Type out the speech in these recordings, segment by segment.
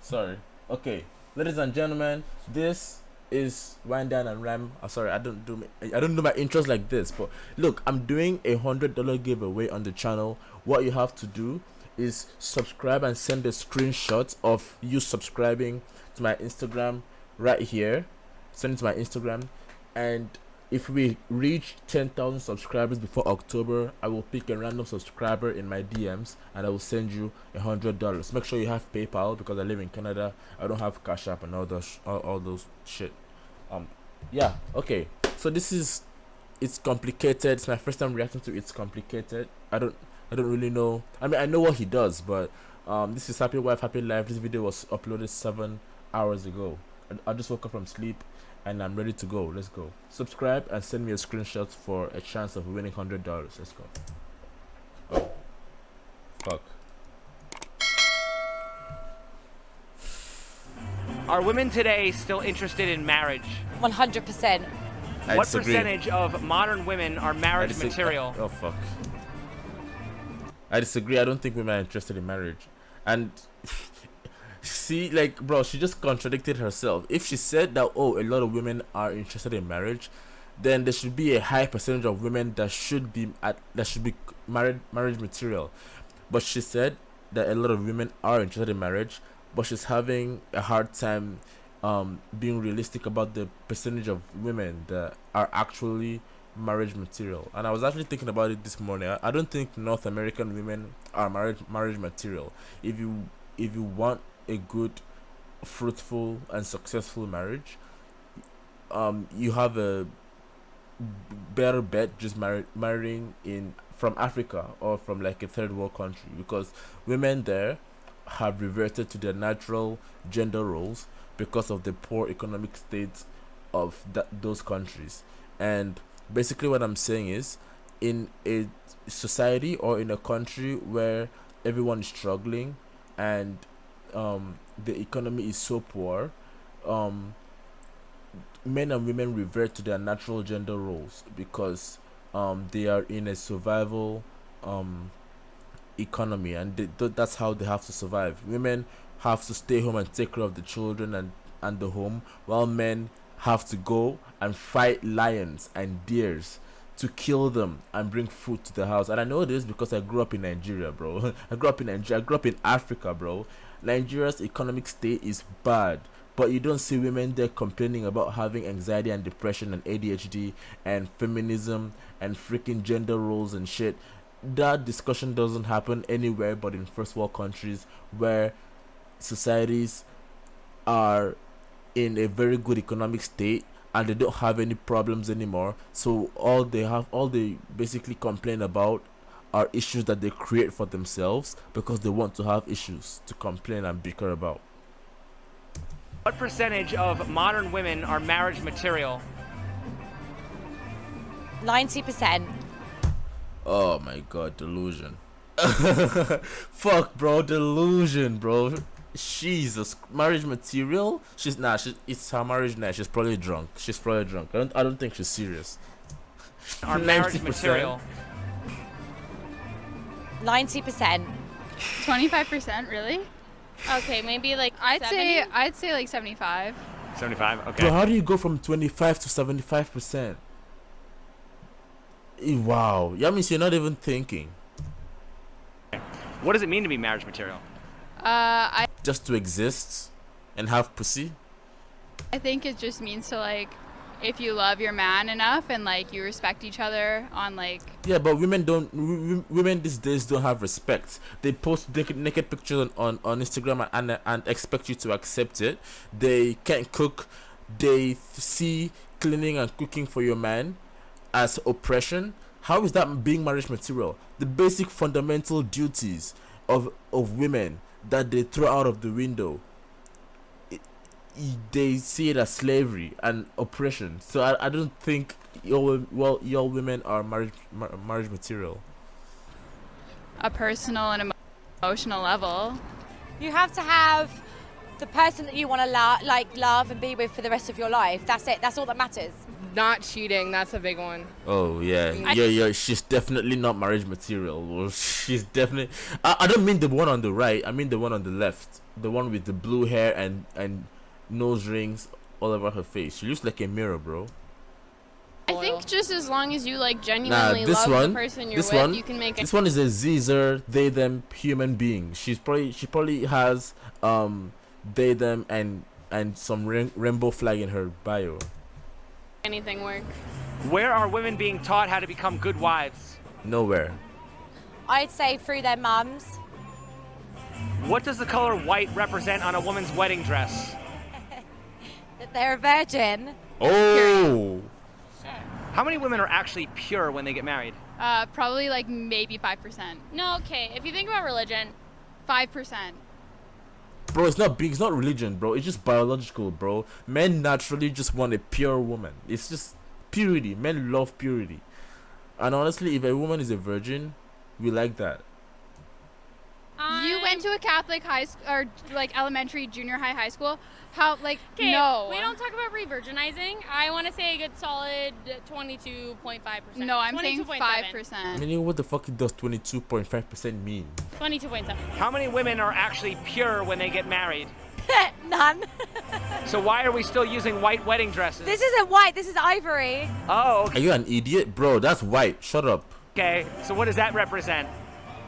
Sorry. Okay, ladies and gentlemen, this is Wind Down and Ram. I'm sorry, I don't do my intros like this, but look, I'm doing a $100 giveaway on the channel. What you have to do is subscribe and send a screenshot of you subscribing to my Instagram right here. Send it to my Instagram, and if we reach 10,000 subscribers before October, I will pick a random subscriber in my DMs and I will send you $100. Make sure you have PayPal because I live in Canada. I don't have Cash App and all those shit. Yeah, okay. So it's complicated. It's my first time reacting to It's Complicated. I don't really know. I mean, I know what he does, but this is Happy Wife, Happy Life. This video was uploaded 7 hours ago. I just woke up from sleep and I'm ready to go. Let's go. Subscribe and send me a screenshot for a chance of winning $100. Let's go. Oh, fuck. Are women today still interested in marriage? 100%. What percentage of modern women are marriage material? Oh fuck. I disagree. I don't think women are interested in marriage. And see, like, bro, she just contradicted herself. If she said that, oh, a lot of women are interested in marriage, then there should be a high percentage of women that should be marriage material. But she said that a lot of women are interested in marriage, but she's having a hard time being realistic about the percentage of women that are actually marriage material. And I was actually thinking about it this morning. I don't think North American women are marriage material. If you want a good, fruitful and successful marriage, you have a better bet just marrying from Africa or from like a third world country, because women there have reverted to their natural gender roles because of the poor economic state of those countries. And basically what I'm saying is, in a society or in a country where everyone is struggling and the economy is so poor, men and women revert to their natural gender roles because they are in a survival economy, and that's how they have to survive. Women have to stay home and take care of the children and the home, while men have to go and fight lions and deers to kill them and bring food to the house. And I know this because I grew up in Nigeria, bro. I grew up in Africa, bro. Nigeria's economic state is bad, but you don't see women there complaining about having anxiety and depression and ADHD and feminism and freaking gender roles and shit. That discussion doesn't happen anywhere but in first world countries where societies are in a very good economic state and they don't have any problems anymore. So all they basically complain about are issues that they create for themselves because they want to have issues to complain and bicker about. What percentage of modern women are marriage material? 90%. Oh my god, delusion. Fuck, bro, delusion, bro. Jesus, marriage material? It's her marriage night. She's probably drunk. I don't think she's serious. Are marriage material? 90%. 25%, really? Okay, maybe like I'd 70? say like 75. 75, okay. Bro, how do you go from 25 to 75%? Wow, that means you're not even thinking. What does it mean to be marriage material? Just to exist and have pussy? I think it just means to, like, if you love your man enough and like you respect each other on like. Yeah, but women these days don't have respect. They post naked pictures on Instagram and expect you to accept it. They can't cook. They see cleaning and cooking for your man as oppression. How is that being marriage material? The basic fundamental duties of women that they throw out of the window, they see it as slavery and oppression. So I don't think your women are marriage material. A personal and emotional level. You have to have the person that you want to love and be with for the rest of your life. That's it. That's all that matters. not cheating. That's a big one. Oh yeah, yeah. She's definitely not marriage material. Well, she's definitely. I don't mean the one on the right. I mean the one on the left. The one with the blue hair and nose rings all over her face. She looks like a mirror, bro. I think just as long as you like Nah, genuinely this love one. the person you're This with, one. you can make it. This one is a Caesar they them human being. She probably has they them and some rainbow flag in her bio. Anything work. Where are women being taught how to become good wives? Nowhere. I'd say through their mums. What does the color white represent on a woman's wedding dress? That they're a virgin. Oh. How many women are actually pure when they get married? Probably like maybe 5%. No, okay. If you think about religion, 5%. Bro, it's not religion, bro. It's just biological, bro. Men naturally just want a pure woman. It's just purity. Men love purity. And honestly, if a woman is a virgin, we like that. You went to a Catholic high school or like elementary, junior high, high school. How like Okay, no? we don't talk about re-virginizing. I want to say a good solid 22.5%. No, I'm saying 22.7. 5%. I mean, what the fuck does 22.5% mean? 22.7. How many women are actually pure when they get married? None. So why are we still using white wedding dresses? This isn't white, this is ivory. Oh, Are you an idiot? Bro, that's white. Shut up. okay. So what does that represent?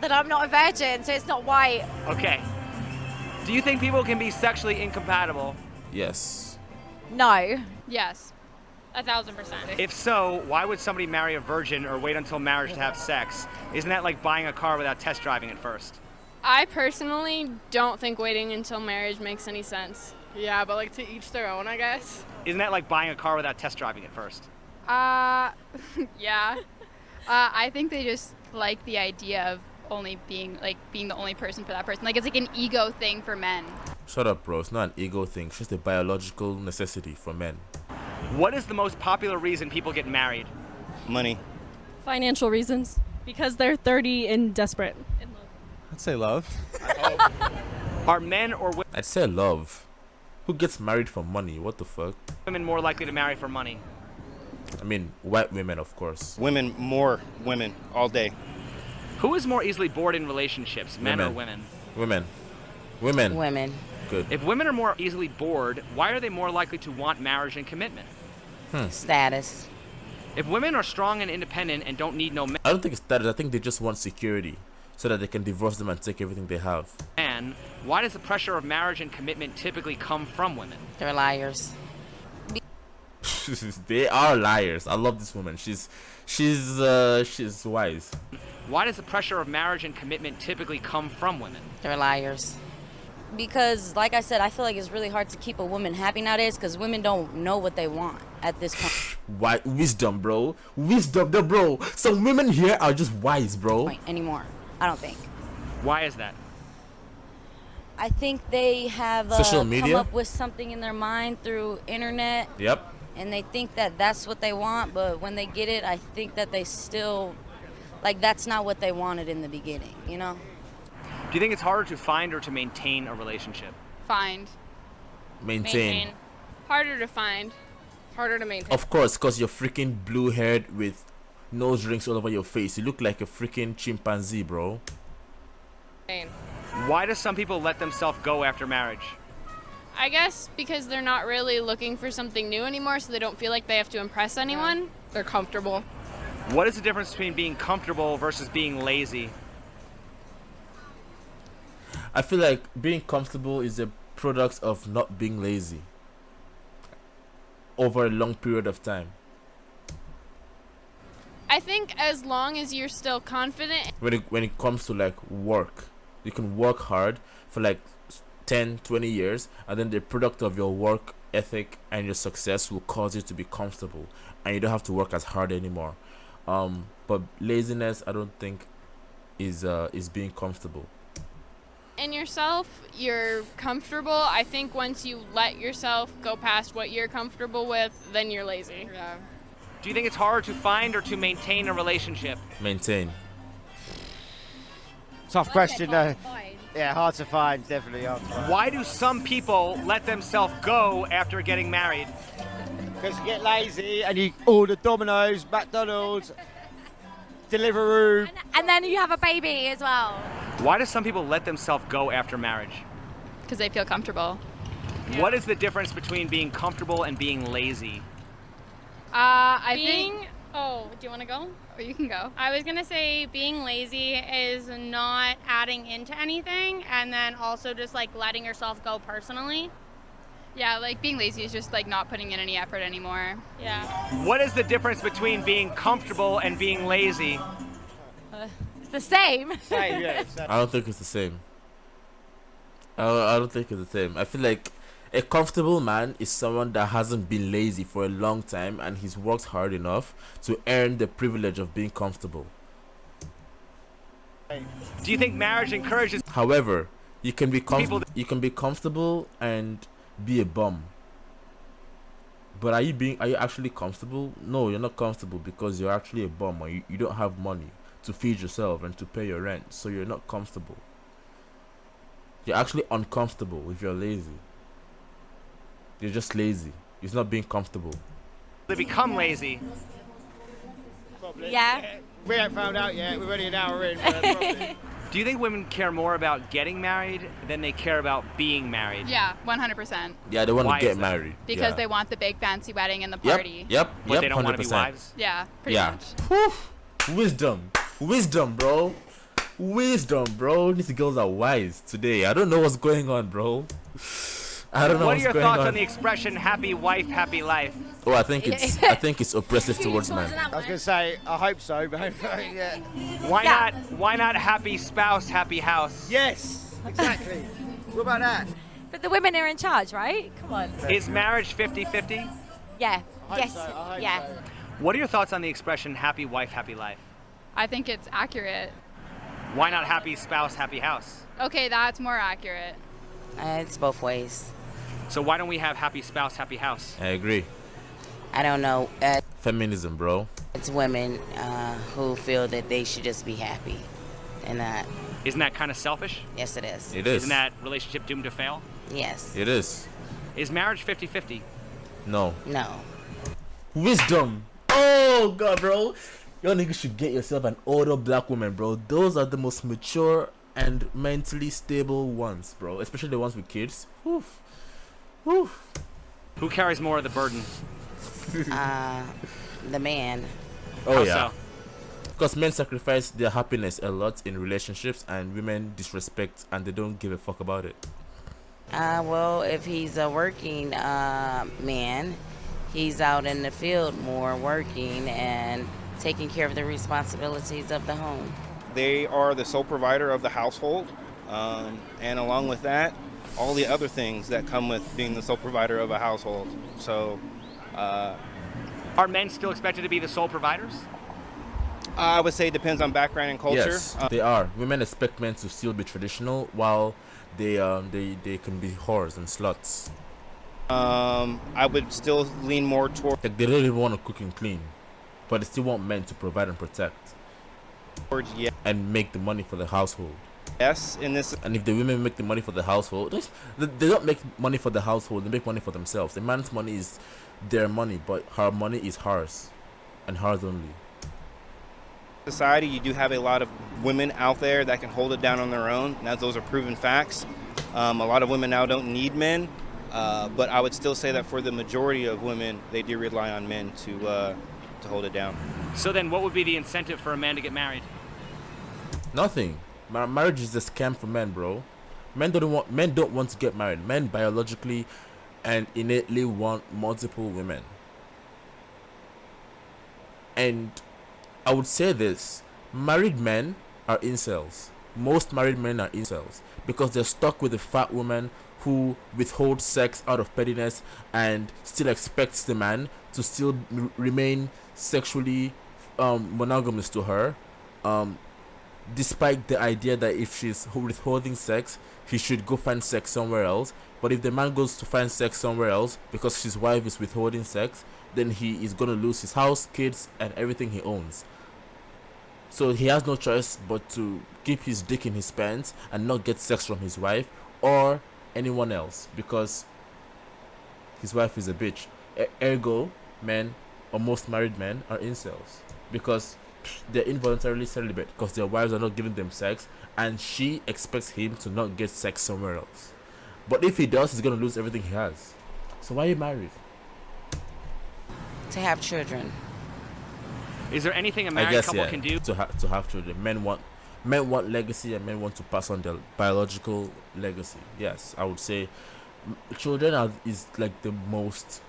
That I'm not a virgin, so it's not white. Okay. Do you think people can be sexually incompatible? Yes. No. Yes. 1,000%. If so, why would somebody marry a virgin or wait until marriage to have sex? Isn't that like buying a car without test driving it first? I personally don't think waiting until marriage makes any sense. Yeah, but like to each their own, I guess. Isn't that like buying a car without test driving it first? Yeah. I think they just like the idea of only being the only person for that person. Like it's like an ego thing for men. Shut up, bro. It's not an ego thing. It's just a biological necessity for men. What is the most popular reason people get married? Money. Financial reasons. Because they're 30 and desperate. I'd say love. Are men or I'd say love. Who gets married for money? What the fuck? women more likely to marry for money? I mean, white women, of course. Women, more women, all day. Who is more easily bored in relationships, men or women? Women. Women. Women. Good. If women are more easily bored, why are they more likely to want marriage and commitment? Status. If women are strong and independent and don't need no I don't think it's that. I think they just want security so that they can divorce them and take everything they have. man, why does the pressure of marriage and commitment typically come from women? They're liars. They are liars. I love this woman. She's wise. Why does the pressure of marriage and commitment typically come from women? They're liars. Because, like I said, I feel like it's really hard to keep a woman happy nowadays because women don't know what they want at this point. Why? Wisdom, bro. Wisdom, bro. Some women here are just wise, bro. Anymore. I don't think. Why is that? I think they have Social media? come up with something in their mind through internet, Yep. and they think that that's what they want, but when they get it, I think that they still, like, that's not what they wanted in the beginning, you know? Do you think it's harder to find or to maintain a relationship? Find. Maintain. Harder to find. Harder to maintain. Of course, because you're freaking blue-haired with nose rings all over your face. You look like a freaking chimpanzee, bro. Why do some people let themselves go after marriage? I guess because they're not really looking for something new anymore, so they don't feel like they have to impress anyone. They're comfortable. What is the difference between being comfortable versus being lazy? I feel like being comfortable is a product of not being lazy over a long period of time. I think as long as you're still confident. When it comes to like work, you can work hard for like 10-20 years, and then the product of your work ethic and your success will cause you to be comfortable, and you don't have to work as hard anymore. But laziness, I don't think is being comfortable. In yourself, you're comfortable. I think once you let yourself go past what you're comfortable with, then you're lazy. Yeah. Do you think it's harder to find or to maintain a relationship? Maintain. Tough question, though. Yeah, hard to find, definitely hard to find. Why do some people let themselves go after getting married? Because you get lazy and you order Domino's, McDonald's, Deliveroo. And then you have a baby as well. Why do some people let themselves go after marriage? Because they feel comfortable. What is the difference between being comfortable and being lazy? I Being, think. oh, do you want to go? Or you can go. I was going to say being lazy is not adding into anything and then also just like letting yourself go personally. Yeah, like being lazy is just like not putting in any effort anymore. Yeah. What is the difference between being comfortable and being lazy? It's the same. Same, yeah. Same. I don't think it's the same. I don't think it's the same. I feel like a comfortable man is someone that hasn't been lazy for a long time and he's worked hard enough to earn the privilege of being comfortable. Do you think marriage encourages However, you can be People- you can be comfortable and be a bum. But are you actually comfortable? No, you're not comfortable because you're actually a bum or you don't have money to feed yourself and to pay your rent, so you're not comfortable. You're actually uncomfortable if you're lazy. You're just lazy. It's not being comfortable. to become lazy? Probably. Yeah. We haven't found out yet. We're only an hour in. But probably. Do you think women care more about getting married than they care about being married? Yeah, 100%. Yeah, they want Why to get is that? married. Because yeah. they want the big fancy wedding and the Yep, party. Yep. But they don't want to be 100%. wives? Yeah, pretty Yeah. much. Whew. Wisdom, bro. Wisdom, bro. These girls are wise today. I don't know what's going on, bro. I don't know What are what's your going thoughts on. on the expression "happy wife, happy life"? Oh, I think it's oppressive towards men. I was going to say, I hope so, but yeah. Why not happy spouse, happy house? Yes, exactly. What about that? But the women are in charge, right? Come on. Is marriage 50-50? Yeah. I hope Yes. so, I hope Yeah. so. What are your thoughts on the expression "happy wife, happy life"? I think it's accurate. Why not happy spouse, happy house? Okay, that's more accurate. It's both ways. So why don't we have happy spouse, happy house? I agree. I don't know. Feminism, bro. It's women who feel that they should just be happy, and not. Isn't that kind of selfish? Yes, it is. It is. Isn't that relationship doomed to fail? Yes. It is. Is marriage 50-50? No. No. Wisdom. Oh god, bro. Y'all niggas should get yourself an older black woman, bro. Those are the most mature and mentally stable ones, bro. Especially the ones with kids. Oof. Oof. Who carries more of the burden? The man. Oh How yeah. so? Because men sacrifice their happiness a lot in relationships, and women disrespect, and they don't give a fuck about it. Well, if he's a working man, he's out in the field more working and taking care of the responsibilities of the home. They are the sole provider of the household, and along with that, all the other things that come with being the sole provider of a household. So, Are men still expected to be the sole providers? I would say it depends on background and culture. Yes, they are. Women expect men to still be traditional, while they can be whores and sluts. I would still lean more toward Like they don't even want to cook and clean, but they still want men to provide and protect and make the money for the household. yes in this. And if the women make the money for the household, they don't make money for the household. They make money for themselves. The man's money is their money, but her money is hers, and hers only. Society, you do have a lot of women out there that can hold it down on their own. Now, those are proven facts. A lot of women now don't need men, but I would still say that for the majority of women, they do rely on men to hold it down. So then what would be the incentive for a man to get married? Nothing. Marriage is a scam for men, bro. Men don't want to get married. Men biologically and innately want multiple women. And I would say this: married men are incels. Most married men are incels because they're stuck with a fat woman who withholds sex out of pettiness and still expects the man to still remain sexually monogamous to her, despite the idea that if she's withholding sex, he should go find sex somewhere else. But if the man goes to find sex somewhere else because his wife is withholding sex, then he is going to lose his house, kids, and everything he owns. So he has no choice but to keep his dick in his pants and not get sex from his wife or anyone else because his wife is a bitch. Ergo, men or most married men are incels because they're involuntarily celibate because their wives are not giving them sex, and she expects him to not get sex somewhere else. But if he does, he's gonna lose everything he has. So why are you married? To have children. Is there anything a I married guess couple yeah. can do? To have children. Men want legacy, and men want to pass on their biological legacy. Yes, I would say children is like the most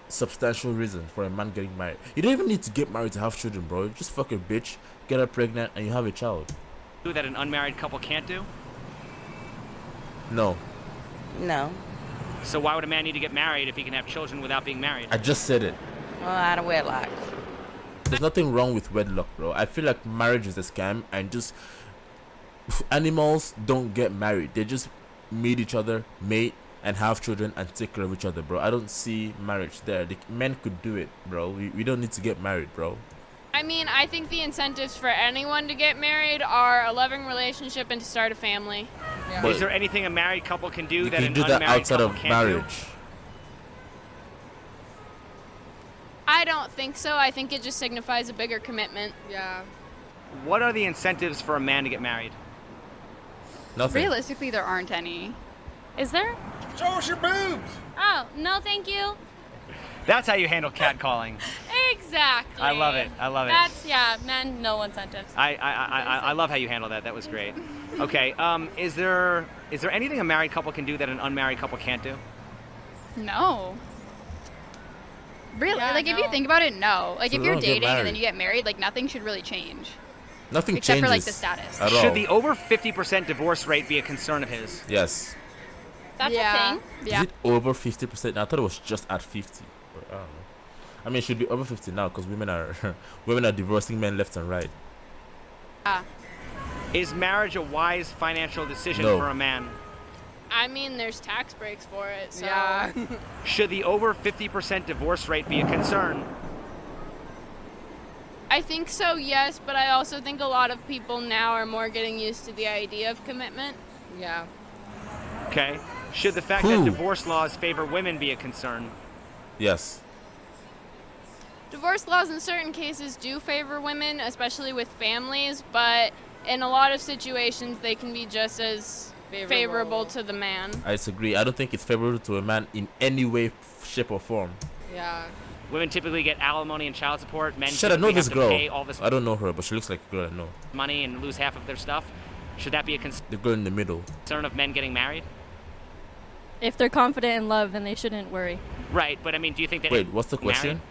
substantial reason for a man getting married. You don't even need to get married to have children, bro. Just fuck a bitch, get her pregnant, and you have a child. That an unmarried couple can't do? No, No. So why would a man need to get married if he can have children without being married? I just said it. Well, out of wedlock. There's nothing wrong with wedlock, bro. I feel like marriage is a scam, and just animals don't get married. They just meet each other, mate, and have children and take care of each other, bro. I don't see marriage there. The men could do it, bro. We don't need to get married, bro. I mean, I think the incentives for anyone to get married are a loving relationship and to start a family. But Is there anything a married couple can do you that can an do that unmarried outside couple of can't marriage. I don't think so. I think it just signifies a bigger commitment. Yeah. do? What are the incentives for a man to get married? Nothing. Realistically, there aren't any. Is there? Show us your boobs. Oh, no, thank you. That's how you handle catcalling. Exactly. I love it. I love it. That's, yeah, men, no incentives. I love how you handle that. That was great. Okay. Is there anything a married couple can do that an unmarried couple can't do? No. Really? Yeah, like, if no. you think about it, no. Like, So if they you're don't get dating and married. then you get married, like, nothing should really change. Nothing Except changes for, like, the status. at Should all. the over 50% divorce rate be a concern of his? Yes. That's yeah. a thing. Yeah. Is it over 50%? I thought it was just at 50. But I don't know. I mean, it should be over 50 now because women are divorcing men left and right. Is marriage a wise financial decision No. for a man? I mean, there's tax breaks for it, so. Yeah. Should the over 50% divorce rate be a concern? I think so, yes, but I also think a lot of people now are more getting used to the idea of commitment. Yeah. Okay. Should the fact Who? that divorce laws favor women be a concern? Yes. Divorce laws in certain cases do favor women, especially with families, but in a lot of situations they can be just as favorable to the man. I disagree. I don't think it's favorable to a man in any way, shape, or form. Yeah. Women typically get alimony and child support. Men Shit, I know typically this have girl. to pay all this I don't know her, but she looks like a girl I know. money and lose half of their stuff. Should that be a The girl in the middle. concern of men getting married? If they're confident in love, then they shouldn't worry. Right, but I mean, do you think that Wait, what's the question? married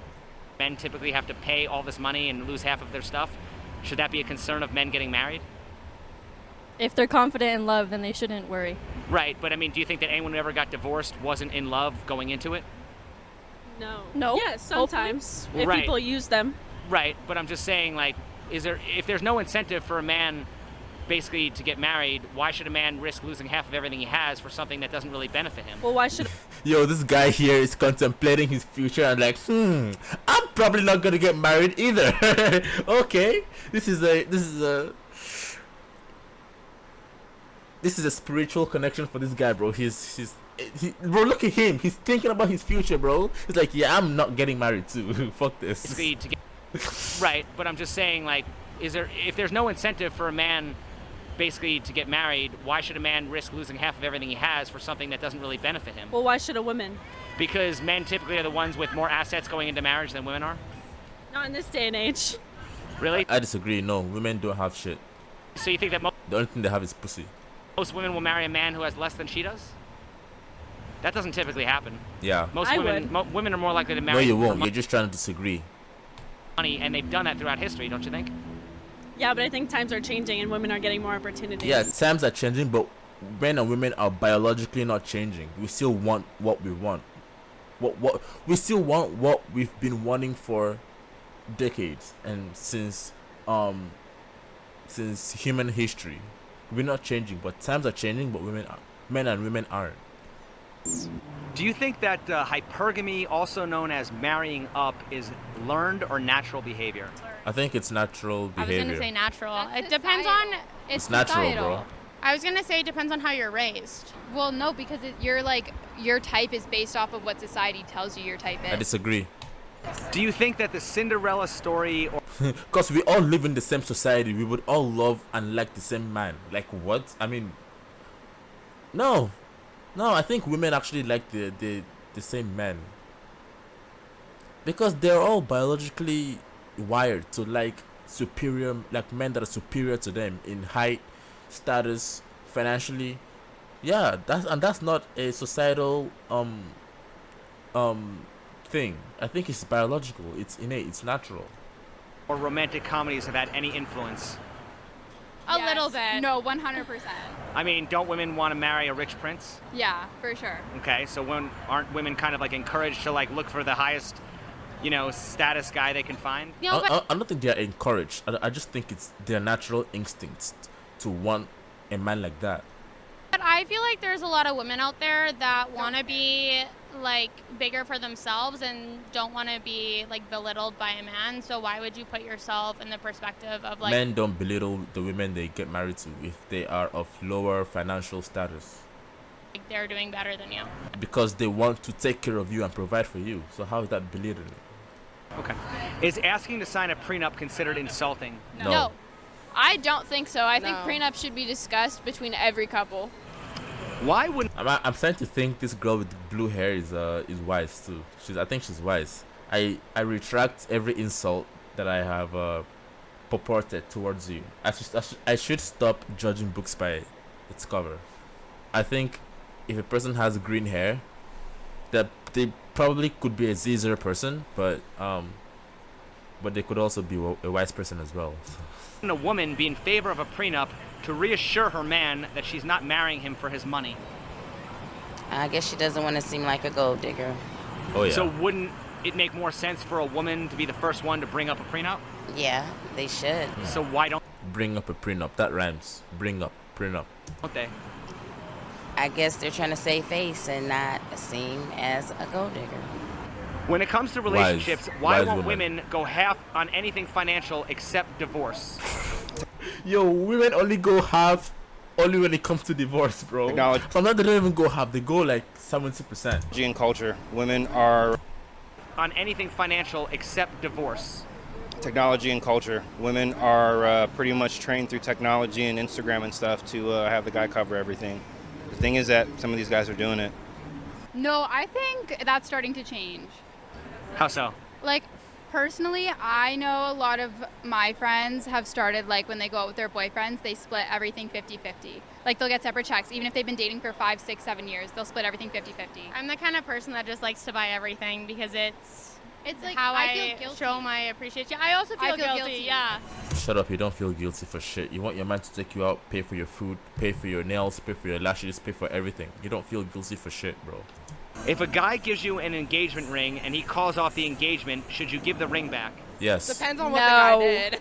men typically have to pay all this money and lose half of their stuff? Should that be a concern of men getting married? If they're confident in love, then they shouldn't worry. Right, but I mean, do you think that anyone who ever got divorced wasn't in love going into it? No. No. Yeah, sometimes. If Right. people use them. Right, but I'm just saying, like, if there's no incentive for a man basically to get married, why should a man risk losing half of everything he has for something that doesn't really benefit him? Well, why should Yo, this guy here is contemplating his future and like, I'm probably not gonna get married either. Okay, this is a spiritual connection for this guy, bro. Bro, look at him. He's thinking about his future, bro. He's like, yeah, I'm not getting married too. Fuck this. Basically to get right, but I'm just saying, like, if there's no incentive for a man basically to get married, why should a man risk losing half of everything he has for something that doesn't really benefit him? Well, why should a woman? Because men typically are the ones with more assets going into marriage than women are. Not in this day and age. Really? I disagree. No, women don't have shit. So you think that The only thing they have is pussy. most women will marry a man who has less than she does? That doesn't typically happen. Yeah. Most I women, women are more likely to marry No, you for won't. You're just trying to disagree. money, and they've done that throughout history, don't you think? Yeah, but I think times are changing and women are getting more opportunities. Yeah, times are changing, but men and women are biologically not changing. We still want what we want. What we still want what we've been wanting for decades and since human history. We're not changing, but times are changing, but men and women aren't. Do you think that hypergamy, also known as marrying up, is learned or natural behavior? I think it's natural I was behavior. gonna say natural. That's It depends on. It's natural, bro. I was gonna say it depends on how you're raised. Well, no, because you're like your type is based off of what society tells you your type I is. disagree. Do you think that the Cinderella story or Because we all live in the same society, we would all love and like the same man. Like what? I mean, no, I think women actually like the same men because they're all biologically wired to like superior, like men that are superior to them in height, status, financially. Yeah, that's not a societal thing. I think it's biological. It's innate. It's natural. romantic comedies have had any influence? A little bit. No, 100%. I mean, don't women want to marry a rich prince? Yeah, for sure. Okay, so aren't women kind of like encouraged to like look for the highest, status guy they can find? I don't think they're encouraged. I just think it's their natural instincts to want a man like that. But I feel like there's a lot of women out there that want to be like bigger for themselves and don't want to be like belittled by a man. So why would you put yourself in the perspective of like Men don't belittle the women they get married to if they are of lower financial status they're doing better than you? because they want to take care of you and provide for you. So how is that belittling? Okay. Is asking to sign a prenup considered insulting? No. I don't think so. I think No. prenup should be discussed between every couple. Why wouldn't I'm starting to think this girl with blue hair is wise too. I think she's wise. I retract every insult that I have purported towards you. I should stop judging books by its cover. I think if a person has green hair, that they probably could be a Caesar person, but they could also be a wise person as well. a woman be in favor of a prenup to reassure her man that she's not marrying him for his money? I guess she doesn't want to seem like a gold digger. Oh yeah. So wouldn't it make more sense for a woman to be the first one to bring up a prenup? Yeah, they should. So why don't Bring up a prenup. That rhymes. Bring up prenup. they? I guess they're trying to save face and not seem as a gold digger. When it comes to relationships, why Wise won't woman. women go half on anything financial except divorce? Yo, women only go half only when it comes to divorce, bro. Acknowledge. Sometimes they don't even go half. They go like 70%. Technology and culture. Women are On anything financial except divorce. technology and culture. Women are pretty much trained through technology and Instagram and stuff to have the guy cover everything. The thing is that some of these guys are doing it. No, I think that's starting to change. How so? Like, personally, I know a lot of my friends have started, like, when they go out with their boyfriends, they split everything 50-50. Like, they'll get separate checks. Even if they've been dating for 5, 6, 7 years, they'll split everything 50-50. I'm the kind of person that just likes to buy everything because it's It's like, how I feel guilty. show my appreciation. I also feel, guilty. Yeah. Shut up, you don't feel guilty for shit. You want your man to take you out, pay for your food, pay for your nails, pay for your lashes, pay for everything. You don't feel guilty for shit, bro. If a guy gives you an engagement ring and he calls off the engagement, should you give the ring back? Yes. Depends on what the guy did.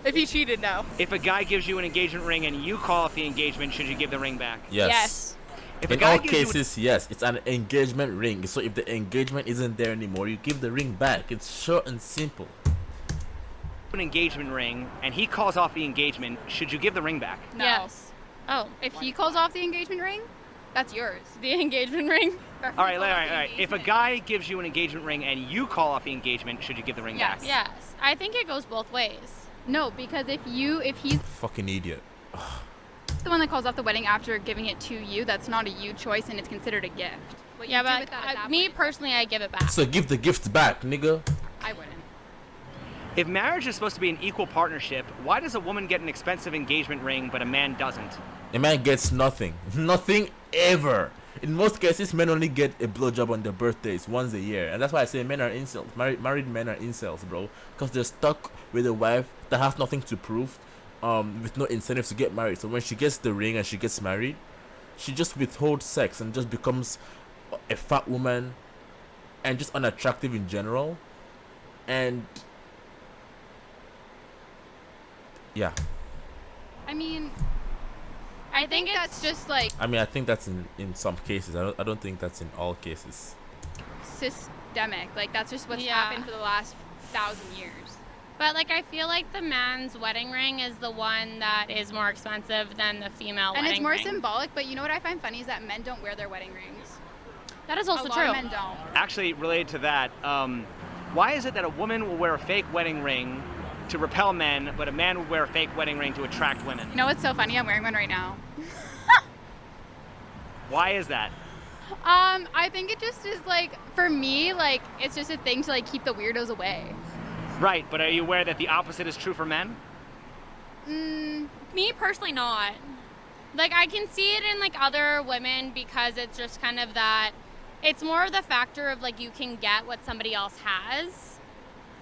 If he cheated, no. If a guy gives you an engagement ring and you call off the engagement, should you give the ring back? Yes. If a In guy all gives you cases, yes. It's an engagement ring. So if the engagement isn't there anymore, you give the ring back. It's short and simple. an engagement ring and he calls off the engagement, should you give the ring back? No. Yes. Oh, If he calls off the engagement ring, that's yours. the engagement ring. All right. If a guy gives you an engagement ring and you call off the engagement, should you give the ring Yes. back? Yes. I think it goes both ways. No, because if he's Fucking idiot. the one that calls off the wedding after giving it to you, that's not a you choice and it's considered a gift. What Yeah, you do but with that at that me point- personally, I give it back. So give the gift back, nigga. I wouldn't. If marriage is supposed to be an equal partnership, why does a woman get an expensive engagement ring but a man doesn't? A man gets nothing. Nothing ever. In most cases, men only get a blowjob on their birthdays once a year. And that's why I say men are incels. Married men are incels, bro. Because they're stuck with a wife that has nothing to prove, with no incentive to get married. So when she gets the ring and she gets married, she just withholds sex and just becomes a fat woman and just unattractive in general. And yeah. I mean, I think it's that's just like I mean, I think that's in some cases. I don't think that's in all cases. systemic. Like that's just what's Yeah. happened for the last 1,000 years. But like I feel like the man's wedding ring is the one that is more expensive than the female And wedding it's more ring. symbolic, but you know what I find funny is that men don't wear their wedding rings. That is also a lot true. of men don't. Actually, related to that, why is it that a woman will wear a fake wedding ring to repel men, but a man will wear a fake wedding ring to attract women? You know what's so funny? I'm wearing one right now. Why is that? I think it just is like, for me, like, it's just a thing to like keep the weirdos away. Right, but are you aware that the opposite is true for men? Me personally, not. Like, I can see it in like other women because it's just kind of that. It's more of the factor of like you can get what somebody else has,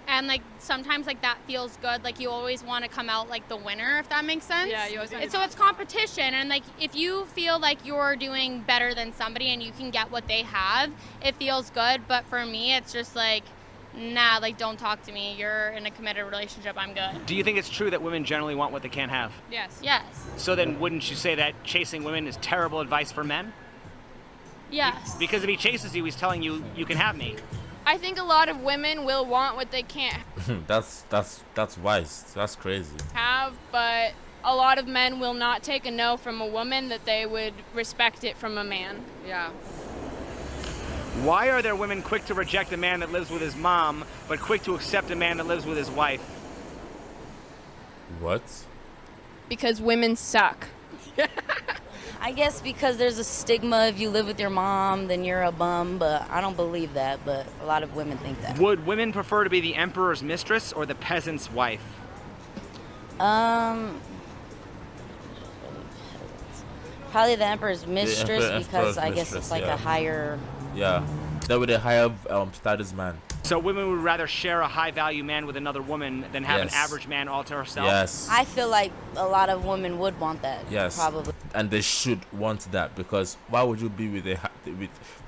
and like sometimes like that feels good. Like you always want to come out like the winner, if that makes sense. Yeah, you always want And to- so it's competition, and like if you feel like you're doing better than somebody and you can get what they have, it feels good. But for me, it's just like, nah, like don't talk to me. You're in a committed relationship. I'm good. Do you think it's true that women generally want what they can't have? Yes. Yes. So then wouldn't you say that chasing women is terrible advice for men? Yes. Because if he chases you, he's telling you, you can have me. I think a lot of women will want what they can't That's wise. That's crazy. have, but a lot of men will not take a no from a woman that they would respect it from a man. Yeah. Why are there women quick to reject a man that lives with his mom, but quick to accept a man that lives with his wife? What? Because women suck. I guess because there's a stigma if you live with your mom, then you're a bum, but I don't believe that, but a lot of women think that. Would women prefer to be the emperor's mistress or the peasant's wife? Probably the emperor's mistress emperor's because I guess mistress, it's like yeah. a higher. Yeah, that would a higher status man. So women would rather share a high-value man with another woman than have Yes. an average man all to herself? Yes. I feel like a lot of women would want that. Yes. Probably. And they should want that, because why would you be with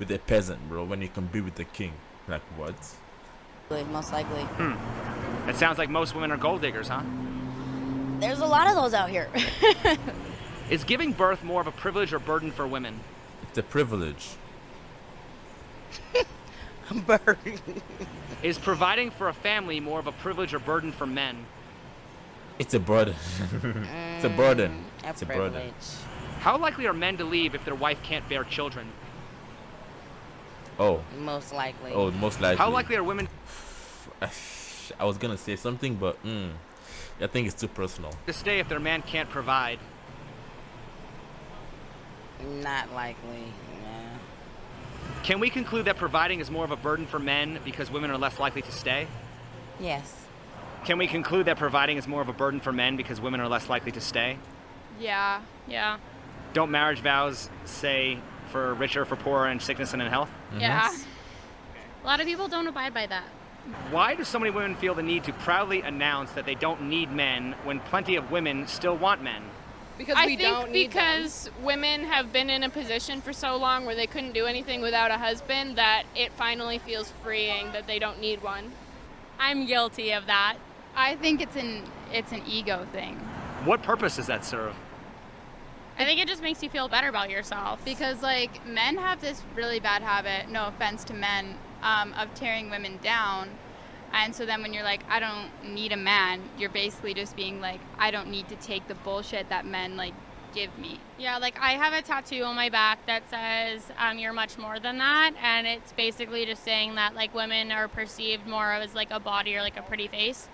with a peasant, bro, when you can be with the king? Like what? Most likely. It sounds like most women are gold diggers, huh? There's a lot of those out here. Is giving birth more of a privilege or burden for women? It's a privilege. Is providing for a family more of a privilege or burden for men? It's a burden. It's a burden. A It's a privilege. burden. How likely are men to leave if their wife can't bear children? Oh. Most likely. Oh, most likely. How likely are women I was gonna say something, but I think it's too personal. to stay if their man can't provide? Not likely. Nah. Can we conclude that providing is more of a burden for men because women are less likely to stay? Yes. Can we conclude that providing is more of a burden for men because women are less likely to stay? Yeah. Yeah. Don't marriage vows say for richer, for poorer, and sickness and in health? Yeah. A lot of people don't abide by that. Why do so many women feel the need to proudly announce that they don't need men when plenty of women still want men? Because I think because women have been in a position for so long where they couldn't do anything without a husband that it finally feels freeing that they don't need one. I'm guilty of that. I think it's an ego thing. What purpose does that serve? I think it just makes you feel better about yourself. Because like men have this really bad habit, no offense to men, of tearing women down. And so then when you're like, I don't need a man, you're basically just being like, I don't need to take the bullshit that men like give me. Yeah, like I have a tattoo on my back that says you're much more than that, and it's basically just saying that like women are perceived more as like a body or like a pretty face.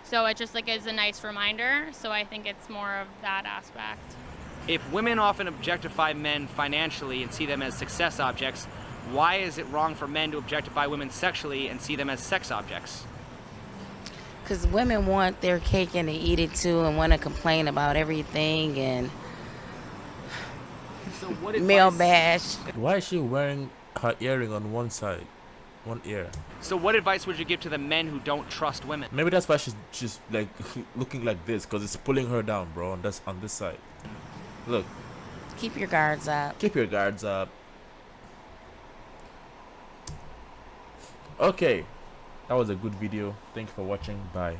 So it just like is a nice reminder. So I think it's more of that aspect. If women often objectify men financially and see them as success objects, why is it wrong for men to objectify women sexually and see them as sex objects? Because women want their cake and they eat it too and want to complain about everything and So what male bash. Why is she wearing her earring on one side, one ear? So what advice would you give to the men who don't trust women? Maybe that's why she's like looking like this, because it's pulling her down, bro. On this side. Look. Keep your guards up. Keep your guards up. Okay, that was a good video. Thank you for watching. Bye.